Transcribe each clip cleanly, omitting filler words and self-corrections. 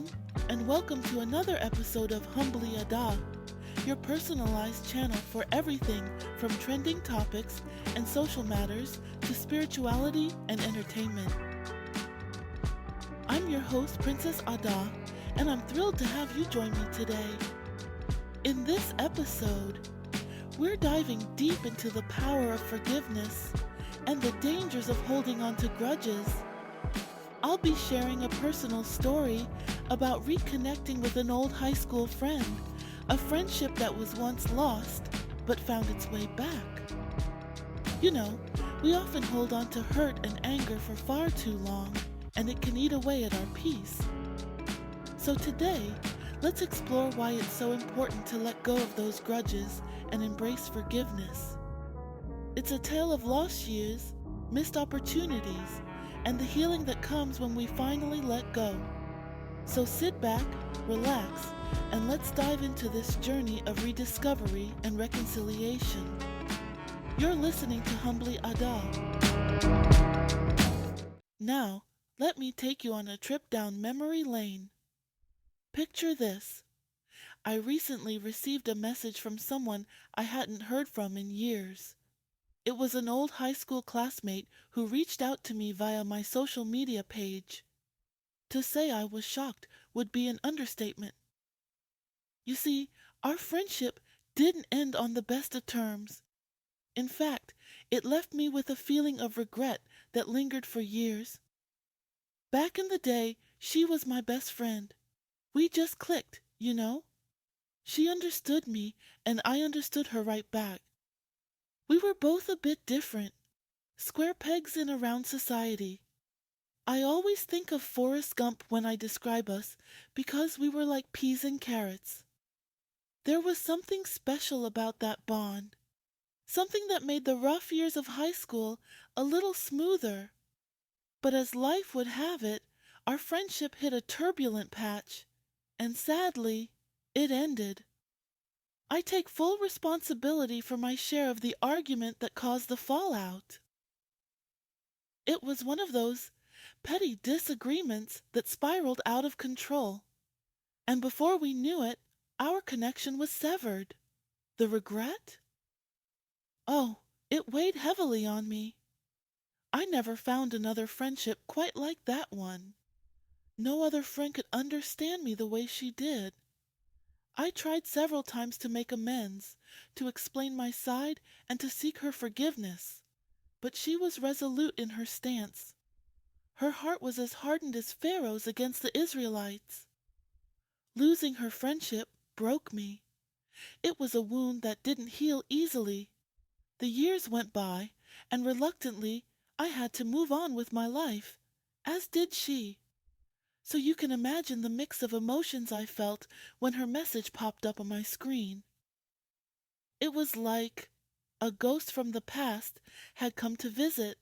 everyone, and welcome to another episode of Humbly Adah, your personalized channel for everything from trending topics and social matters to spirituality and entertainment. I'm your host, Princess Adah, and I'm thrilled to have you join me today. In this episode, we're diving deep into the power of forgiveness and the dangers of holding on to grudges. I'll be sharing a personal story about reconnecting with an old high school friend, a friendship that was once lost but found its way back. You know, we often hold on to hurt and anger for far too long, and it can eat away at our peace. So today, let's explore why it's so important to let go of those grudges and embrace forgiveness. It's a tale of lost years, missed opportunities, and the healing that comes when we finally let go. So sit back, relax, and let's dive into this journey of rediscovery and reconciliation. You're listening to Humbly Adah. Now, let me take you on a trip down memory lane. Picture this. I recently received a message from someone I hadn't heard from in years. It was an old high school classmate who reached out to me via my social media page. To say I was shocked would be an understatement. You see, our friendship didn't end on the best of terms. In fact, it left me with a feeling of regret that lingered for years. Back in the day, she was my best friend. We just clicked, you know? She understood me, and I understood her right back. We were both a bit different, square pegs in a round society. I always think of Forrest Gump when I describe us because we were like peas and carrots. There was something special about that bond, something that made the rough years of high school a little smoother. But as life would have it, our friendship hit a turbulent patch, and sadly, it ended. I take full responsibility for my share of the argument that caused the fallout. It was one of those petty disagreements that spiraled out of control, and before we knew it, our connection was severed. The regret? Oh, it weighed heavily on me. I never found another friendship quite like that one. No other friend could understand me the way she did. I tried several times to make amends, to explain my side, and to seek her forgiveness, but she was resolute in her stance. Her heart was as hardened as Pharaoh's against the Israelites. Losing her friendship broke me. It was a wound that didn't heal easily. The years went by, and reluctantly I had to move on with my life, as did she. So you can imagine the mix of emotions I felt when her message popped up on my screen. It was like a ghost from the past had come to visit.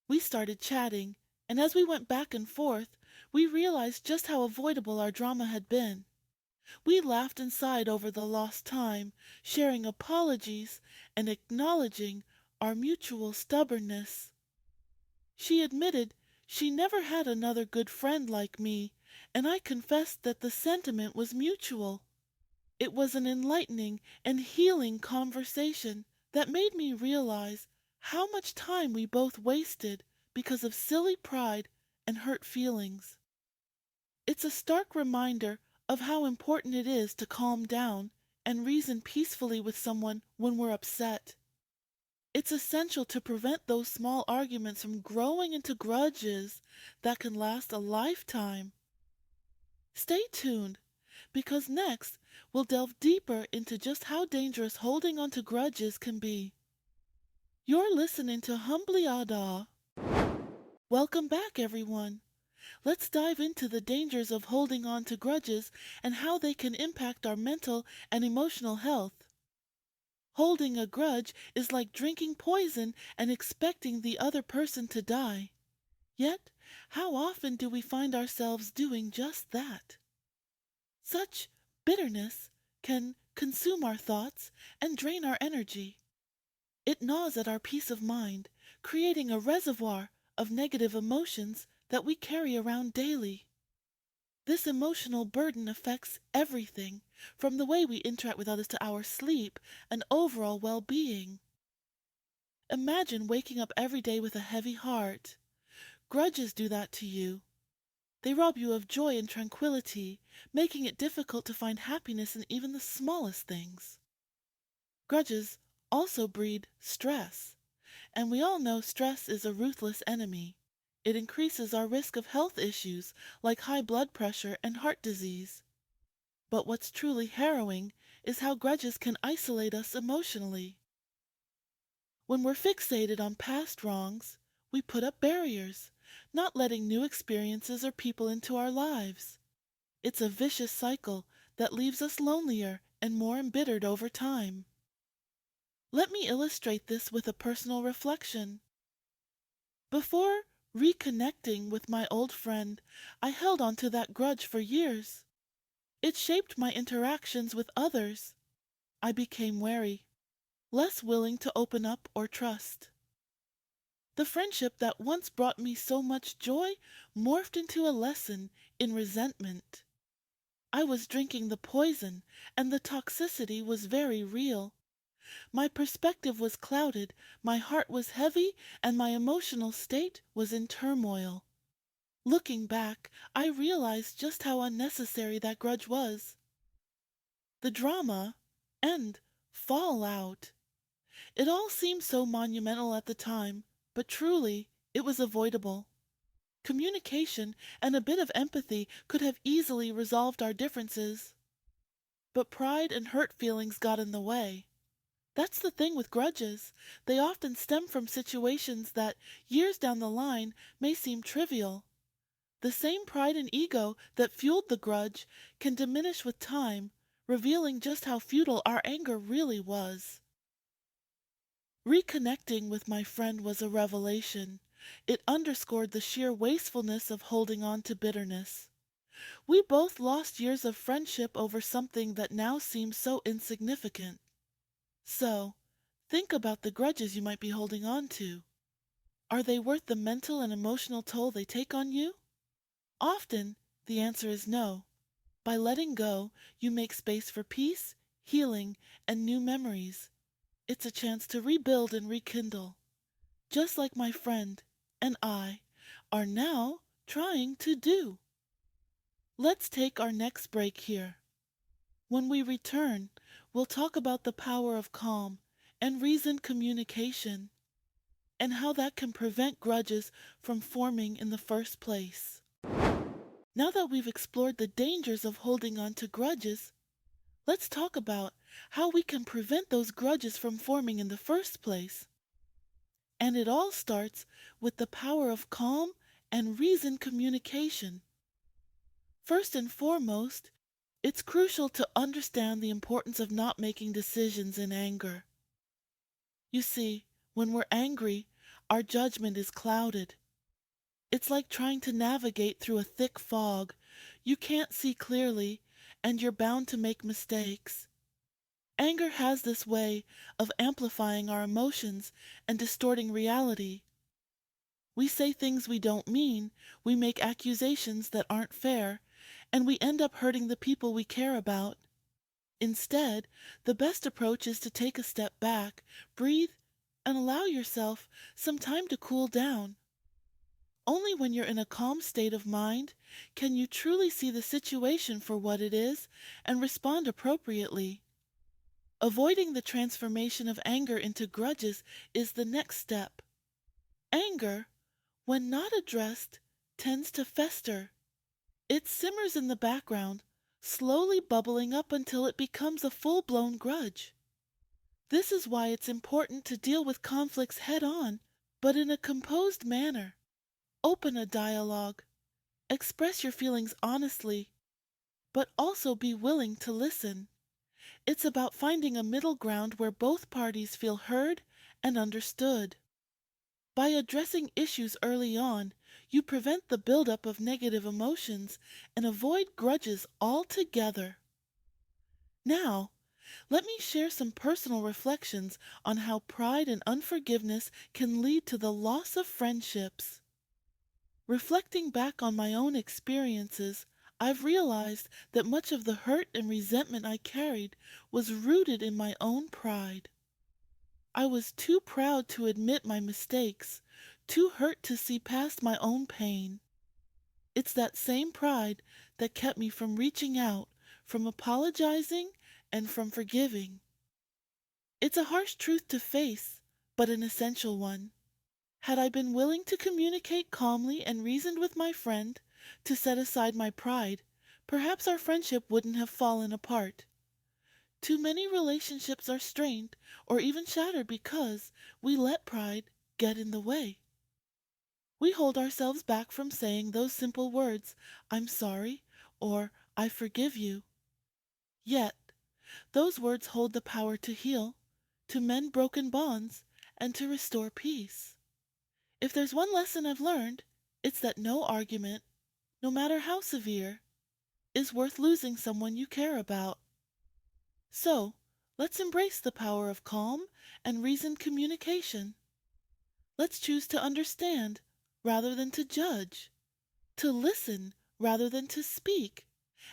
We started chatting, and as we went back and forth, we realized just how avoidable our drama had been. We laughed and sighed over the lost time, sharing apologies and acknowledging our mutual stubbornness. She admitted she never had another good friend like me, and I confessed that the sentiment was mutual. It was an enlightening and healing conversation that made me realize how much time we both wasted because of silly pride and hurt feelings. It's a stark reminder of how important it is to calm down and reason peacefully with someone when we're upset. It's essential to prevent those small arguments from growing into grudges that can last a lifetime. Stay tuned, because next we'll delve deeper into just how dangerous holding on to grudges can be. You're listening to Humbly Adah. Welcome back, everyone. Let's dive into the dangers of holding on to grudges and how they can impact our mental and emotional health. Holding a grudge is like drinking poison and expecting the other person to die. Yet, how often do we find ourselves doing just that? Such bitterness can consume our thoughts and drain our energy. It gnaws at our peace of mind, creating a reservoir of negative emotions that we carry around daily. This emotional burden affects everything, from the way we interact with others to our sleep and overall well-being. Imagine waking up every day with a heavy heart. Grudges do that to you. They rob you of joy and tranquility, making it difficult to find happiness in even the smallest things. Grudges also breed stress, and we all know stress is a ruthless enemy. It increases our risk of health issues like high blood pressure and heart disease. But what's truly harrowing is how grudges can isolate us emotionally. When we're fixated on past wrongs, we put up barriers, not letting new experiences or people into our lives. It's a vicious cycle that leaves us lonelier and more embittered over time. Let me illustrate this with a personal reflection. Before reconnecting with my old friend, I held on to that grudge for years. It shaped my interactions with others. I became wary, less willing to open up or trust. The friendship that once brought me so much joy morphed into a lesson in resentment. I was drinking the poison, and the toxicity was very real. My perspective was clouded, my heart was heavy, and my emotional state was in turmoil. Looking back, I realized just how unnecessary that grudge was. The drama and fallout. It all seemed so monumental at the time, but truly, it was avoidable. Communication and a bit of empathy could have easily resolved our differences. But pride and hurt feelings got in the way. That's the thing with grudges. They often stem from situations that, years down the line, may seem trivial. The same pride and ego that fueled the grudge can diminish with time, revealing just how futile our anger really was. Reconnecting with my friend was a revelation. It underscored the sheer wastefulness of holding on to bitterness. We both lost years of friendship over something that now seems so insignificant. So, think about the grudges you might be holding on to. Are they worth the mental and emotional toll they take on you? Often, the answer is no. By letting go, you make space for peace, healing, and new memories. It's a chance to rebuild and rekindle, just like my friend and I are now trying to do. Let's take our next break here. When we return, we'll talk about the power of calm and reasoned communication, and how that can prevent grudges from forming in the first place. Now that we've explored the dangers of holding on to grudges, let's talk about how we can prevent those grudges from forming in the first place. And it all starts with the power of calm and reasoned communication. First and foremost, it's crucial to understand the importance of not making decisions in anger. You see, when we're angry, our judgment is clouded. It's like trying to navigate through a thick fog. You can't see clearly, and you're bound to make mistakes. Anger has this way of amplifying our emotions and distorting reality. We say things we don't mean, we make accusations that aren't fair, and we end up hurting the people we care about. Instead, the best approach is to take a step back, breathe, and allow yourself some time to cool down. Only when you're in a calm state of mind can you truly see the situation for what it is and respond appropriately. Avoiding the transformation of anger into grudges is the next step. Anger, when not addressed, tends to fester. It simmers in the background, slowly bubbling up until it becomes a full-blown grudge. This is why it's important to deal with conflicts head-on, but in a composed manner. Open a dialogue. Express your feelings honestly, but also be willing to listen. It's about finding a middle ground where both parties feel heard and understood. By addressing issues early on, you prevent the buildup of negative emotions and avoid grudges altogether. Now, let me share some personal reflections on how pride and unforgiveness can lead to the loss of friendships. Reflecting back on my own experiences, I've realized that much of the hurt and resentment I carried was rooted in my own pride. I was too proud to admit my mistakes, too hurt to see past my own pain. It's that same pride that kept me from reaching out, from apologizing, and from forgiving. It's a harsh truth to face, but an essential one. Had I been willing to communicate calmly and reasoned with my friend, to set aside my pride, perhaps our friendship wouldn't have fallen apart. Too many relationships are strained or even shattered because we let pride get in the way. We hold ourselves back from saying those simple words, "I'm sorry," or "I forgive you." Yet, those words hold the power to heal, to mend broken bonds, and to restore peace. If there's one lesson I've learned, it's that no argument, no matter how severe, is worth losing someone you care about. So, let's embrace the power of calm and reasoned communication. Let's choose to understand rather than to judge, to listen rather than to speak,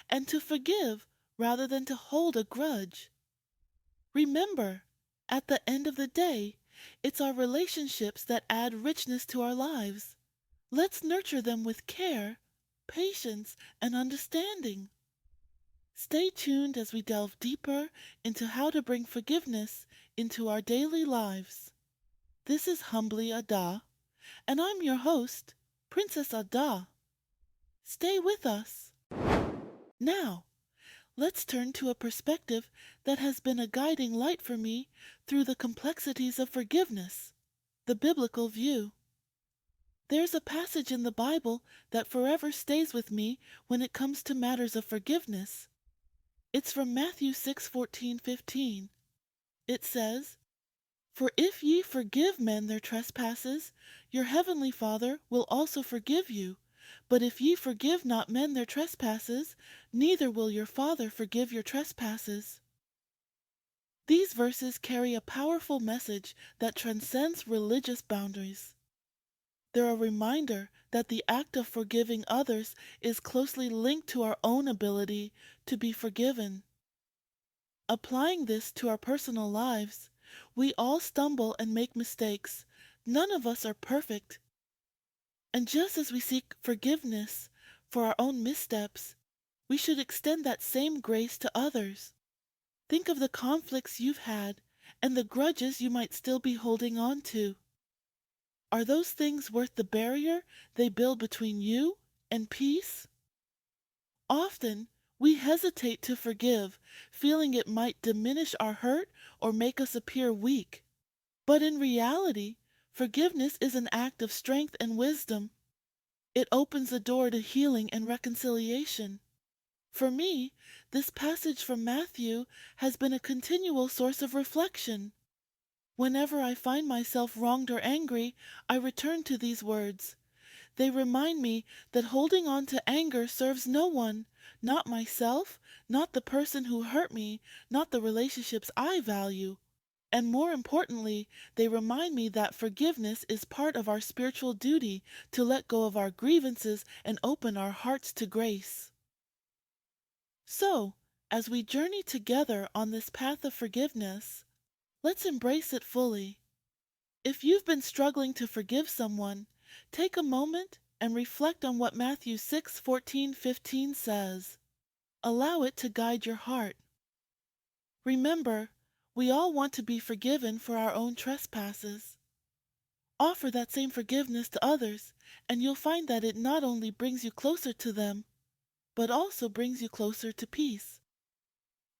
and to forgive rather than to hold a grudge. Remember, at the end of the day, it's our relationships that add richness to our lives. Let's nurture them with care, patience, and understanding. Stay tuned as we delve deeper into how to bring forgiveness into our daily lives. This is Humbly Adah, and I'm your host, Princess Adah. Stay with us. Now, let's turn to a perspective that has been a guiding light for me through the complexities of forgiveness, the biblical view. There's a passage in the Bible that forever stays with me when it comes to matters of forgiveness. It's from Matthew 6:14-15. It says, "For if ye forgive men their trespasses, your heavenly Father will also forgive you. But if ye forgive not men their trespasses, neither will your Father forgive your trespasses." These verses carry a powerful message that transcends religious boundaries. They're a reminder that the act of forgiving others is closely linked to our own ability to be forgiven. Applying this to our personal lives, we all stumble and make mistakes. None of us are perfect. And just as we seek forgiveness for our own missteps, we should extend that same grace to others. Think of the conflicts you've had and the grudges you might still be holding on to. Are those things worth the barrier they build between you and peace? Often, we hesitate to forgive, feeling it might diminish our hurt or make us appear weak. But in reality, forgiveness is an act of strength and wisdom. It opens the door to healing and reconciliation. For me, this passage from Matthew has been a continual source of reflection. Whenever I find myself wronged or angry, I return to these words. They remind me that holding on to anger serves no one, not myself, not the person who hurt me, not the relationships I value. And more importantly, they remind me that forgiveness is part of our spiritual duty to let go of our grievances and open our hearts to grace. So, as we journey together on this path of forgiveness, let's embrace it fully. If you've been struggling to forgive someone, take a moment and reflect on what Matthew 6:14-15 says. Allow it to guide your heart. Remember, we all want to be forgiven for our own trespasses. Offer that same forgiveness to others, and you'll find that it not only brings you closer to them, but also brings you closer to peace.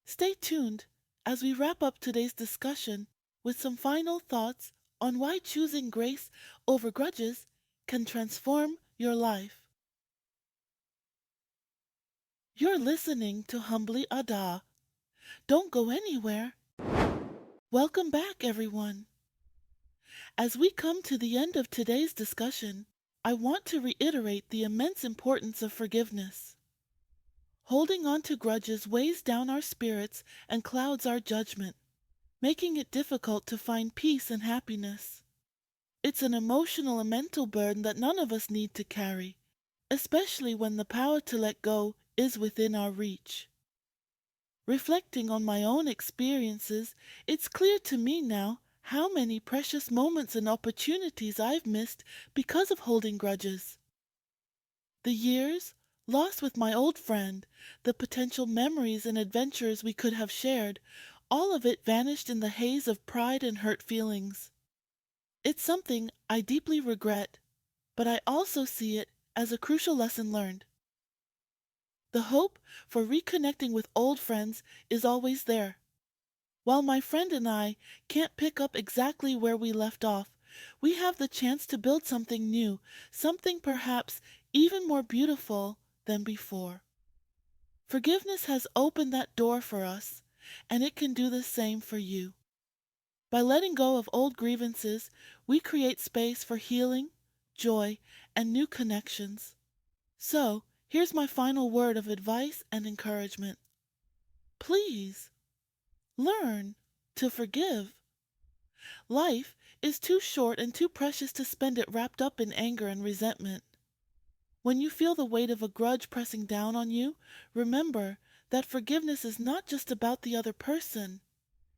Stay tuned as we wrap up today's discussion with some final thoughts on why choosing grace over grudges can transform your life. You're listening to Humbly Adah. Don't go anywhere. Welcome back, everyone. As we come to the end of today's discussion, I want to reiterate the immense importance of forgiveness. Holding on to grudges weighs down our spirits and clouds our judgment, making it difficult to find peace and happiness. It's an emotional and mental burden that none of us need to carry, especially when the power to let go is within our reach. Reflecting on my own experiences, it's clear to me now how many precious moments and opportunities I've missed because of holding grudges. The years lost with my old friend, the potential memories and adventures we could have shared, all of it vanished in the haze of pride and hurt feelings. It's something I deeply regret, but I also see it as a crucial lesson learned. The hope for reconnecting with old friends is always there. While my friend and I can't pick up exactly where we left off, we have the chance to build something new, something perhaps even more beautiful than before. Forgiveness has opened that door for us, and it can do the same for you. By letting go of old grievances, we create space for healing, joy, and new connections. So, here's my final word of advice and encouragement. Please, learn to forgive. Life is too short and too precious to spend it wrapped up in anger and resentment. When you feel the weight of a grudge pressing down on you, remember that forgiveness is not just about the other person.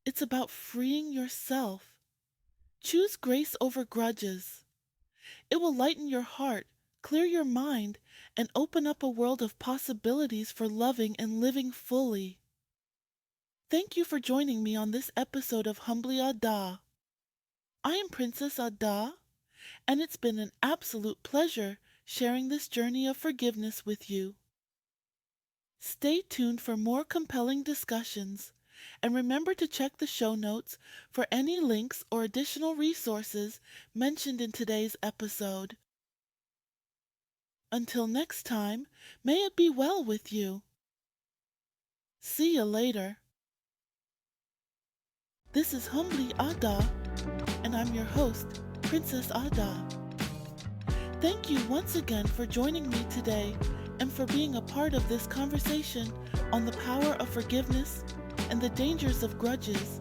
It's about freeing yourself. Choose grace over grudges. It will lighten your heart, clear your mind, and open up a world of possibilities for loving and living fully. Thank you for joining me on this episode of Humbly Adah. I am Princess Adah, and it's been an absolute pleasure sharing this journey of forgiveness with you. Stay tuned for more compelling discussions, and remember to check the show notes for any links or additional resources mentioned in today's episode. Until next time, may it be well with you. See you later. This is Humbly Adah, and I'm your host, Princess Adah. Thank you once again for joining me today and for being a part of this conversation on the power of forgiveness and the dangers of grudges.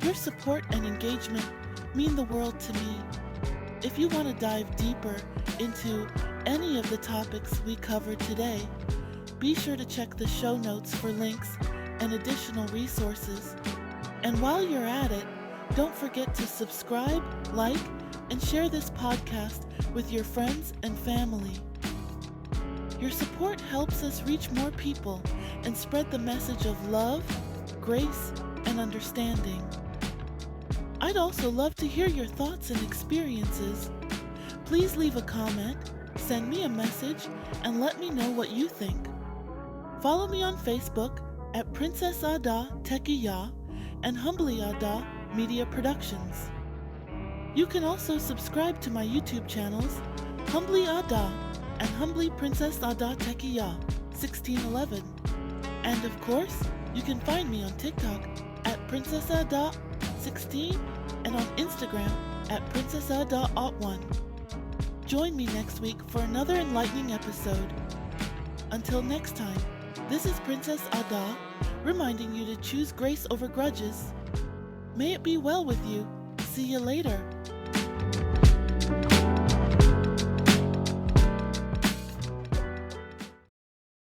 Your support and engagement mean the world to me. If you want to dive deeper into any of the topics we covered today, be sure to check the show notes for links and additional resources. And while you're at it, don't forget to subscribe, like, and share this podcast with your friends and family. Your support helps us reach more people and spread the message of love, grace, and understanding. I'd also love to hear your thoughts and experiences. Please leave a comment, send me a message, and let me know what you think. Follow me on Facebook at Princess Adah Tekiya and Humbly Adah Media Productions. You can also subscribe to my YouTube channels, Humbly Adah and Humbly Princess Adah Tekiya 1611. And of course, you can find me on TikTok at Princess Adah 16 and on Instagram at Princess Adah 1. Join me next week for another enlightening episode. Until next time, this is Princess Adah reminding you to choose grace over grudges. May it be well with you. See you later.